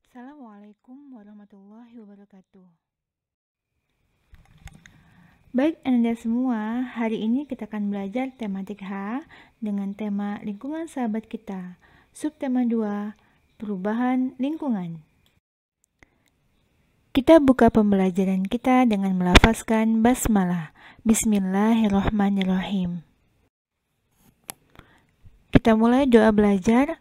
Assalamualaikum warahmatullahi wabarakatuh. Baik Anda semua, hari ini kita akan belajar tematik H dengan tema lingkungan sahabat kita. Subtema 2, perubahan lingkungan. Kita buka pembelajaran kita dengan melafazkan basmalah. Bismillahirrahmanirrahim. Kita mulai doa belajar.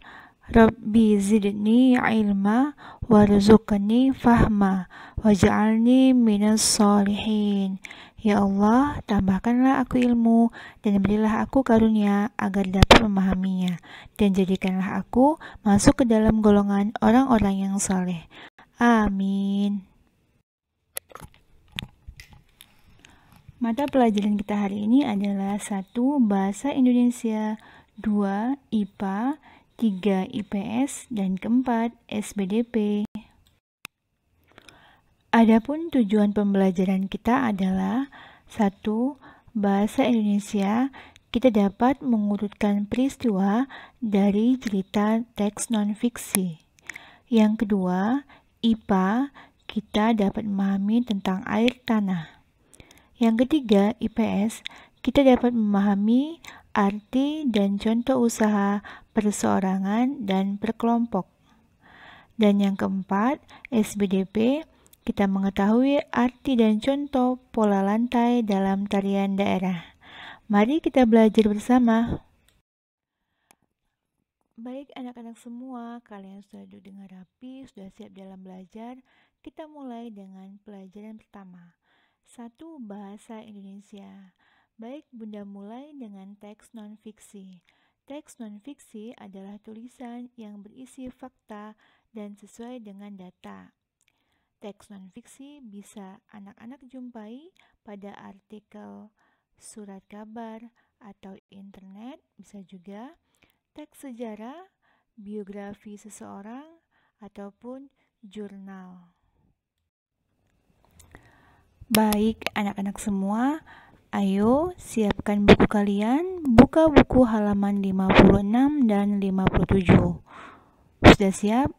Rabbi zidni ilma warzuqni fahma waj'alni minas sholihin. Ya Allah, tambahkanlah aku ilmu dan berilah aku karunia agar dapat memahaminya, dan jadikanlah aku masuk ke dalam golongan orang-orang yang saleh. Amin. Mata pelajaran kita hari ini adalah 1. Bahasa Indonesia, 2. IPA, 3. IPS, dan keempat SBDP. Adapun tujuan pembelajaran kita adalah 1. Bahasa Indonesia, kita dapat mengurutkan peristiwa dari cerita teks non-fiksi. Yang kedua, IPA, kita dapat memahami tentang air tanah. Yang ketiga, IPS, kita dapat memahami arti dan contoh usaha perseorangan dan berkelompok. Dan yang keempat, SBDP, kita mengetahui arti dan contoh pola lantai dalam tarian daerah. Mari kita belajar bersama. Baik anak-anak semua, kalian sudah duduk dengan rapi, sudah siap dalam belajar. Kita mulai dengan pelajaran pertama. 1. Bahasa Indonesia. Baik, Bunda mulai dengan teks non-fiksi. Teks non-fiksi adalah tulisan yang berisi fakta dan sesuai dengan data. Teks non-fiksi bisa anak-anak jumpai pada artikel, surat kabar, atau internet, bisa juga teks sejarah, biografi seseorang, ataupun jurnal. Baik anak-anak semua, ayo siapkan buku kalian, buka buku halaman 56 dan 57. Sudah siap?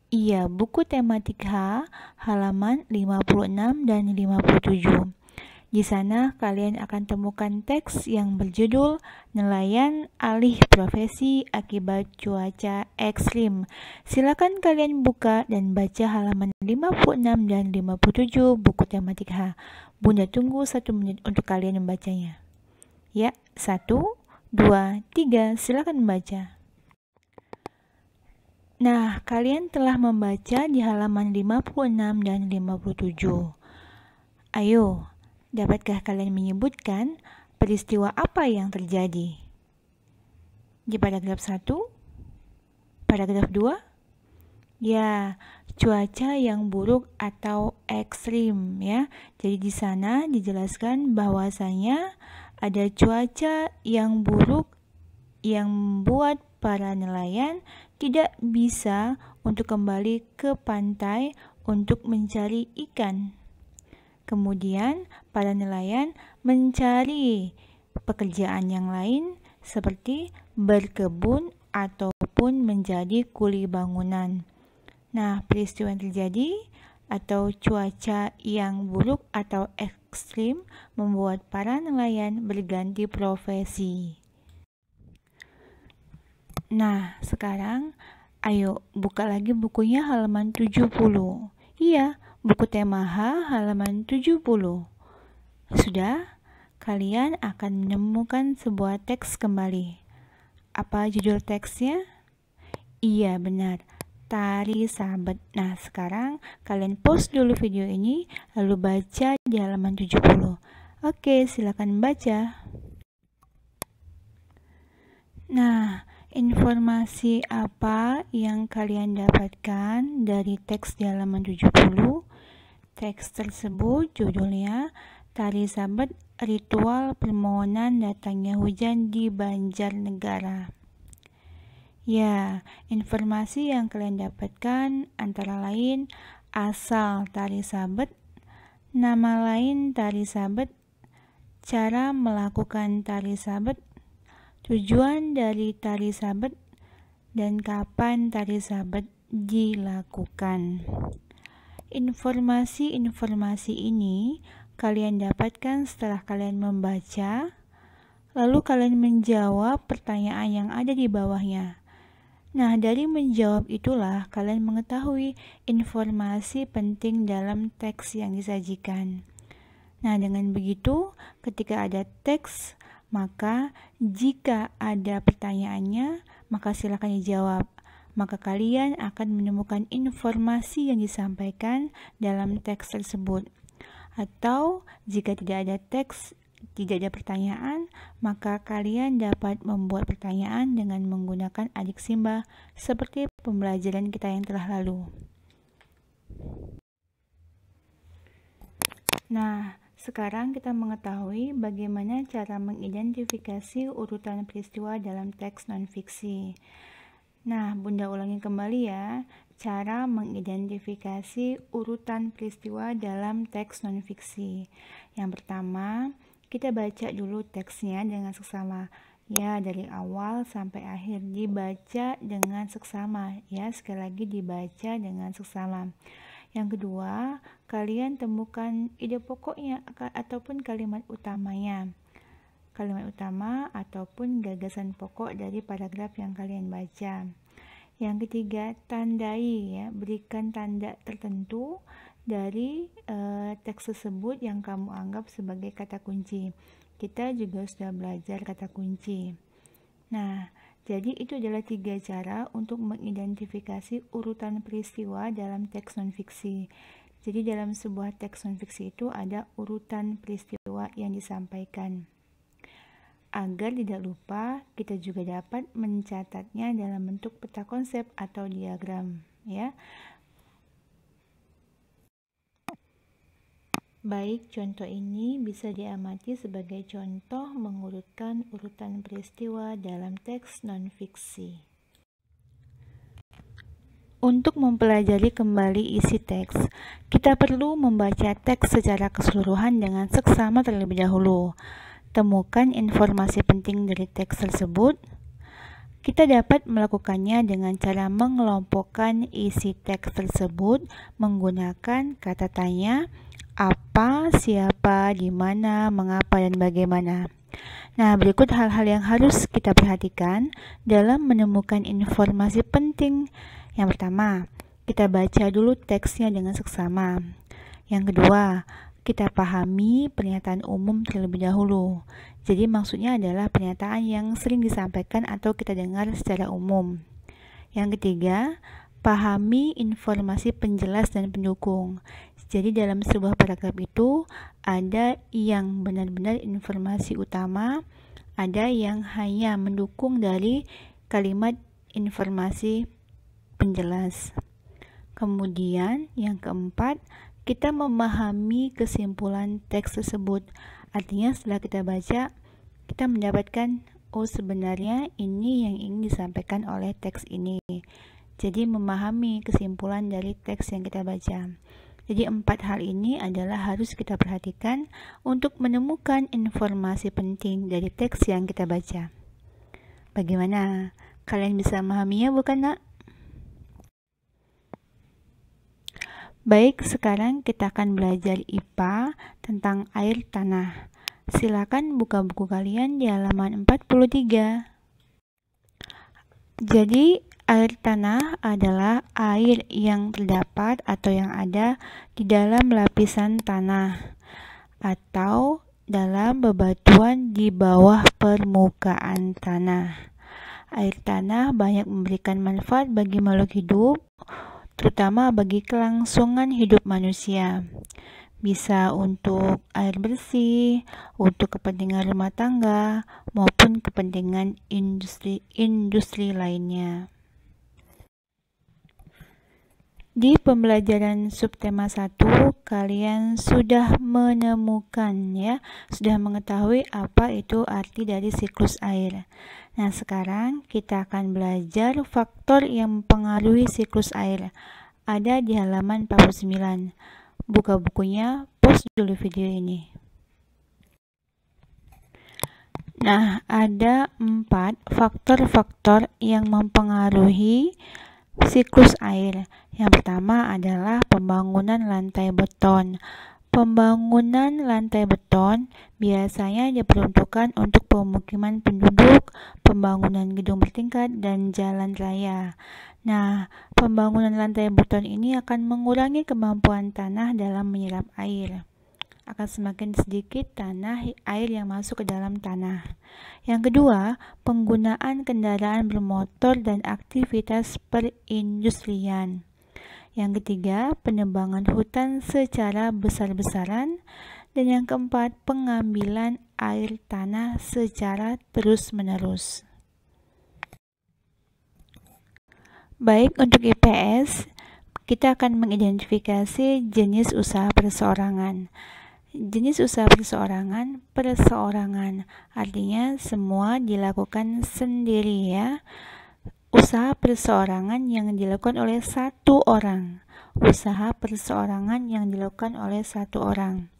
Iya, buku tematik H halaman 56 dan 57. Di sana kalian akan temukan teks yang berjudul Nelayan Alih Profesi Akibat Cuaca Ekstrim. Silakan kalian buka dan baca halaman 56 dan 57 buku tematik H. Bunda tunggu 1 menit untuk kalian membacanya. Ya, 1, 2, 3, silakan membaca. Nah, kalian telah membaca di halaman 56 dan 57. Ayo, dapatkah kalian menyebutkan peristiwa apa yang terjadi? Di paragraf 1? Paragraf 2? Ya, cuaca yang buruk atau ekstrim ya. Jadi di sana dijelaskan bahwasanya ada cuaca yang buruk yang membuat para nelayan tidak bisa untuk kembali ke pantai untuk mencari ikan. Kemudian para nelayan mencari pekerjaan yang lain seperti berkebun ataupun menjadi kuli bangunan. Nah, peristiwa yang terjadi atau cuaca yang buruk atau ekstrim membuat para nelayan berganti profesi. Nah, sekarang ayo buka lagi bukunya halaman 70. Iya, buku tema H halaman 70. Sudah? Kalian akan menemukan sebuah teks kembali. Apa judul teksnya? Iya, benar. Tari Sahabat. Nah, sekarang kalian pause dulu video ini lalu baca di halaman 70. Oke, silakan baca. Nah, informasi apa yang kalian dapatkan dari teks di halaman 70? Teks tersebut judulnya Tari Sahabat, Ritual Permohonan Datangnya Hujan di Banjarnegara. Ya, informasi yang kalian dapatkan antara lain asal Tari Sahabat, nama lain Tari Sahabat, cara melakukan Tari Sahabat, tujuan dari Tari Sahabat, dan kapan Tari Sahabat dilakukan. Informasi-informasi ini kalian dapatkan setelah kalian membaca, lalu kalian menjawab pertanyaan yang ada di bawahnya. Nah, dari menjawab itulah kalian mengetahui informasi penting dalam teks yang disajikan. Nah, dengan begitu, ketika ada teks, maka jika ada pertanyaannya, maka silakan dijawab. Maka kalian akan menemukan informasi yang disampaikan dalam teks tersebut. Atau jika tidak ada teks, tidak ada pertanyaan, maka kalian dapat membuat pertanyaan dengan menggunakan adik Simba seperti pembelajaran kita yang telah lalu. Nah, sekarang kita mengetahui bagaimana cara mengidentifikasi urutan peristiwa dalam teks non-fiksi. Nah, Bunda ulangi kembali ya, cara mengidentifikasi urutan peristiwa dalam teks non-fiksi. Yang pertama, kita baca dulu teksnya dengan seksama. Ya, dari awal sampai akhir dibaca dengan seksama. Ya, sekali lagi dibaca dengan seksama. Yang kedua, kalian temukan ide pokoknya ataupun kalimat utamanya. Kalimat utama ataupun gagasan pokok dari paragraf yang kalian baca. Yang ketiga, tandai ya, berikan tanda tertentu dari teks tersebut yang kamu anggap sebagai kata kunci. Kita juga sudah belajar kata kunci. Nah, jadi itu adalah 3 cara untuk mengidentifikasi urutan peristiwa dalam teks non-fiksi. Jadi dalam sebuah teks non-fiksi itu ada urutan peristiwa yang disampaikan. Agar tidak lupa, kita juga dapat mencatatnya dalam bentuk peta konsep atau diagram, ya. Baik, contoh ini bisa diamati sebagai contoh mengurutkan urutan peristiwa dalam teks non-fiksi. Untuk mempelajari kembali isi teks, kita perlu membaca teks secara keseluruhan dengan seksama terlebih dahulu. Temukan informasi penting dari teks tersebut. Kita dapat melakukannya dengan cara mengelompokkan isi teks tersebut menggunakan kata tanya, apa, siapa, di mana, mengapa, dan bagaimana. Nah, berikut hal-hal yang harus kita perhatikan dalam menemukan informasi penting. Yang pertama, kita baca dulu teksnya dengan seksama. Yang kedua, kita pahami pernyataan umum terlebih dahulu. Jadi maksudnya adalah pernyataan yang sering disampaikan atau kita dengar secara umum. Yang ketiga, pahami informasi penjelas dan pendukung. Jadi dalam sebuah paragraf itu ada yang benar-benar informasi utama, ada yang hanya mendukung dari kalimat informasi penjelas. Kemudian yang keempat, kita memahami kesimpulan teks tersebut. Artinya setelah kita baca, kita mendapatkan, oh sebenarnya ini yang ingin disampaikan oleh teks ini. Jadi memahami kesimpulan dari teks yang kita baca. Jadi 4 hal ini adalah harus kita perhatikan untuk menemukan informasi penting dari teks yang kita baca. Bagaimana? Kalian bisa memahaminya bukan, Nak? Baik, sekarang kita akan belajar IPA tentang air tanah. Silakan buka buku kalian di halaman 43. Jadi, air tanah adalah air yang terdapat atau yang ada di dalam lapisan tanah atau dalam bebatuan di bawah permukaan tanah. Air tanah banyak memberikan manfaat bagi makhluk hidup, terutama bagi kelangsungan hidup manusia. Bisa untuk air bersih, untuk kepentingan rumah tangga, maupun kepentingan industri lainnya. Di pembelajaran subtema 1, kalian sudah menemukan ya, sudah mengetahui apa itu arti dari siklus air. Nah, sekarang kita akan belajar faktor yang mempengaruhi siklus air. Ada di halaman 49. Buka bukunya, pause dulu video ini. Nah, ada 4 faktor-faktor yang mempengaruhi siklus air. Yang pertama adalah pembangunan lantai beton. Pembangunan lantai beton biasanya diperuntukkan untuk pemukiman penduduk, pembangunan gedung bertingkat, dan jalan raya. Nah, pembangunan lantai beton ini akan mengurangi kemampuan tanah dalam menyerap air. Akan semakin sedikit air yang masuk ke dalam tanah. Yang kedua, penggunaan kendaraan bermotor dan aktivitas perindustrian. Yang ketiga, penebangan hutan secara besar-besaran. Dan yang keempat, pengambilan air tanah secara terus-menerus. Baik, untuk IPS, kita akan mengidentifikasi jenis usaha perseorangan. Jenis usaha perseorangan artinya semua dilakukan sendiri ya. Usaha perseorangan yang dilakukan oleh satu orang. Usaha perseorangan yang dilakukan oleh satu orang.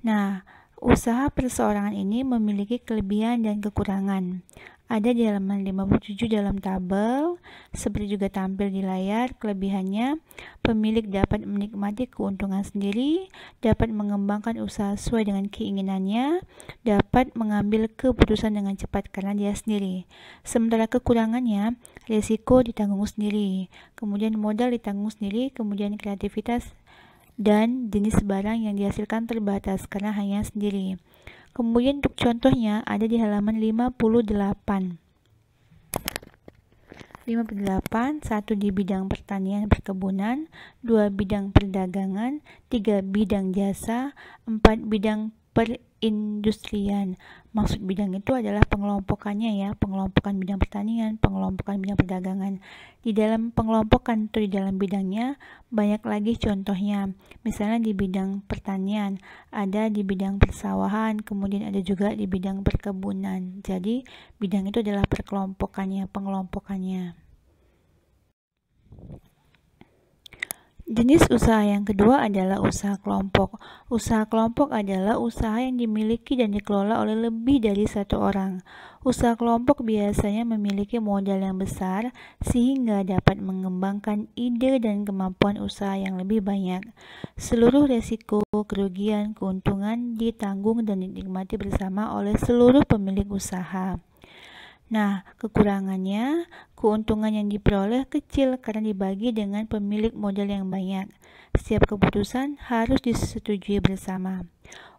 Nah, usaha perseorangan ini memiliki kelebihan dan kekurangan. Ada di halaman 57 dalam tabel, seperti juga tampil di layar. Kelebihannya, pemilik dapat menikmati keuntungan sendiri, dapat mengembangkan usaha sesuai dengan keinginannya, dapat mengambil keputusan dengan cepat karena dia sendiri. Sementara kekurangannya, risiko ditanggung sendiri, kemudian modal ditanggung sendiri, kemudian kreativitas dan jenis barang yang dihasilkan terbatas karena hanya sendiri. Kemudian untuk contohnya ada di halaman 58. 1 di bidang pertanian perkebunan, 2 bidang perdagangan, 3 bidang jasa, 4 bidang perindustrian. Maksud bidang itu adalah pengelompokannya ya, pengelompokan bidang pertanian, pengelompokan bidang perdagangan. Di dalam pengelompokan atau di dalam bidangnya banyak lagi contohnya. Misalnya di bidang pertanian, ada di bidang persawahan, kemudian ada juga di bidang perkebunan. Jadi bidang itu adalah perkelompokannya, pengelompokannya. Jenis usaha yang kedua adalah usaha kelompok. Usaha kelompok adalah usaha yang dimiliki dan dikelola oleh lebih dari satu orang. Usaha kelompok biasanya memiliki modal yang besar sehingga dapat mengembangkan ide dan kemampuan usaha yang lebih banyak. Seluruh resiko, kerugian, keuntungan ditanggung dan dinikmati bersama oleh seluruh pemilik usaha. Nah, kekurangannya, keuntungan yang diperoleh kecil karena dibagi dengan pemilik modal yang banyak. Setiap keputusan harus disetujui bersama.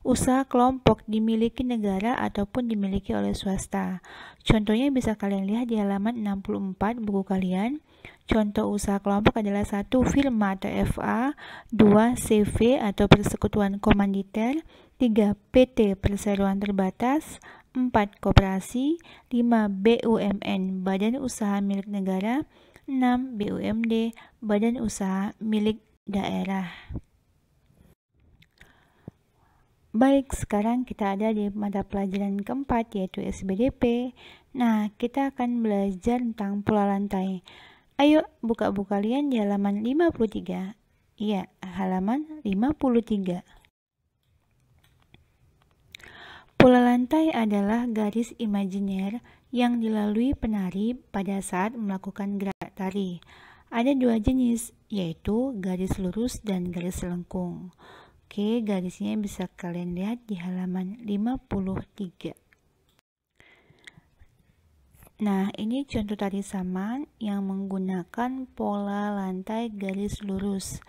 Usaha kelompok dimiliki negara ataupun dimiliki oleh swasta. Contohnya bisa kalian lihat di halaman 64 buku kalian. Contoh usaha kelompok adalah 1. Firma atau FA, 2. CV atau persekutuan komanditer, 3. PT perseroan terbatas, 4. Koperasi, 5. BUMN, Badan Usaha Milik Negara, 6. BUMD, Badan Usaha Milik Daerah. Baik, sekarang kita ada di mata pelajaran keempat yaitu SBDP. Nah, kita akan belajar tentang pola lantai. Ayo buka buku kalian di halaman 53. Iya, halaman 53. Pola lantai adalah garis imajiner yang dilalui penari pada saat melakukan gerak tari. Ada 2 jenis, yaitu garis lurus dan garis lengkung. Oke, garisnya bisa kalian lihat di halaman 53. Nah, ini contoh tari saman yang menggunakan pola lantai garis lurus.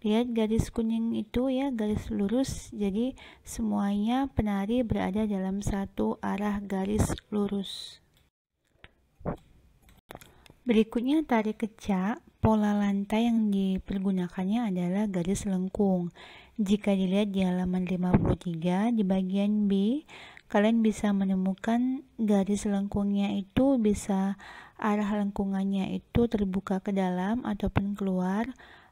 Lihat garis kuning itu ya, garis lurus. Jadi semuanya penari berada dalam satu arah garis lurus. Berikutnya tari kecak. Pola lantai yang dipergunakannya adalah garis lengkung. Jika dilihat di halaman 53 di bagian B, kalian bisa menemukan garis lengkungnya itu bisa arah lengkungannya itu terbuka ke dalam ataupun keluar,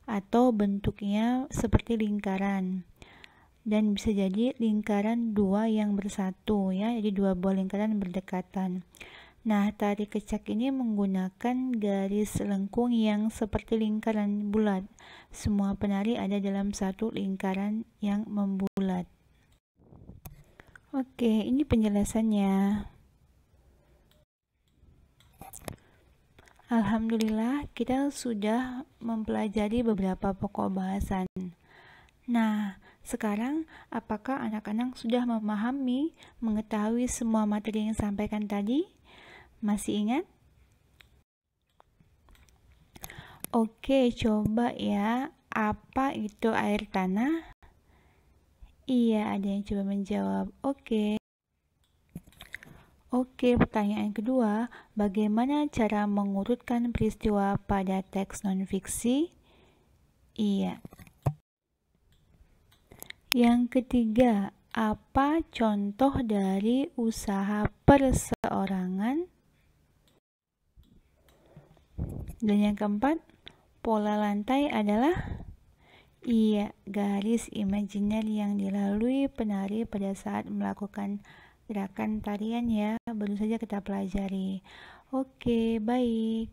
atau bentuknya seperti lingkaran, dan bisa jadi lingkaran 2 yang bersatu ya, jadi 2 buah lingkaran berdekatan. Nah, tari kecak ini menggunakan garis lengkung yang seperti lingkaran bulat. Semua penari ada dalam satu lingkaran yang membulat. Oke, ini penjelasannya. Alhamdulillah, kita sudah mempelajari beberapa pokok bahasan. Nah, sekarang apakah anak-anak sudah memahami, mengetahui semua materi yang disampaikan tadi? Masih ingat? Oke, coba ya. Apa itu air tanah? Iya, ada yang coba menjawab. Oke, pertanyaan kedua, bagaimana cara mengurutkan peristiwa pada teks non-fiksi? Iya. Yang ketiga, apa contoh dari usaha perseorangan? Dan yang keempat, pola lantai adalah? Iya, garis imajiner yang dilalui penari pada saat melakukan gerakan tarian ya, baru saja kita pelajari. Oke, baik.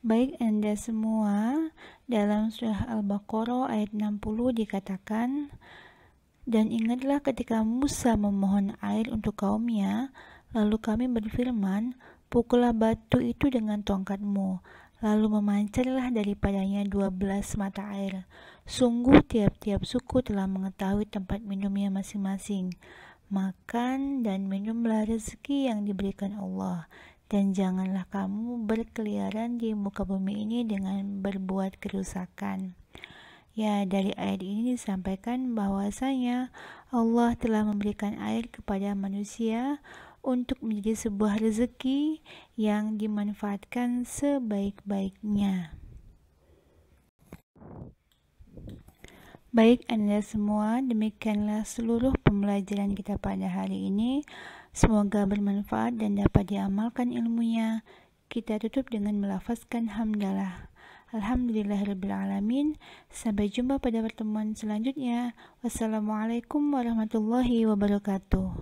Baik Anda semua, dalam surah Al-Baqarah ayat 60 dikatakan, dan ingatlah ketika Musa memohon air untuk kaumnya, lalu kami berfirman, pukullah batu itu dengan tongkatmu, lalu memancarlah daripadanya 12 mata air. Sungguh tiap-tiap suku telah mengetahui tempat minumnya masing-masing. Makan dan minumlah rezeki yang diberikan Allah, dan janganlah kamu berkeliaran di muka bumi ini dengan berbuat kerusakan. Ya, dari ayat ini disampaikan bahwasanya Allah telah memberikan air kepada manusia untuk menjadi sebuah rezeki yang dimanfaatkan sebaik-baiknya. Baik Anda semua, demikianlah seluruh pembelajaran kita pada hari ini. Semoga bermanfaat dan dapat diamalkan ilmunya. Kita tutup dengan melafazkan hamdalah. Alhamdulillahirrabbilalamin. Sampai jumpa pada pertemuan selanjutnya. Wassalamualaikum warahmatullahi wabarakatuh.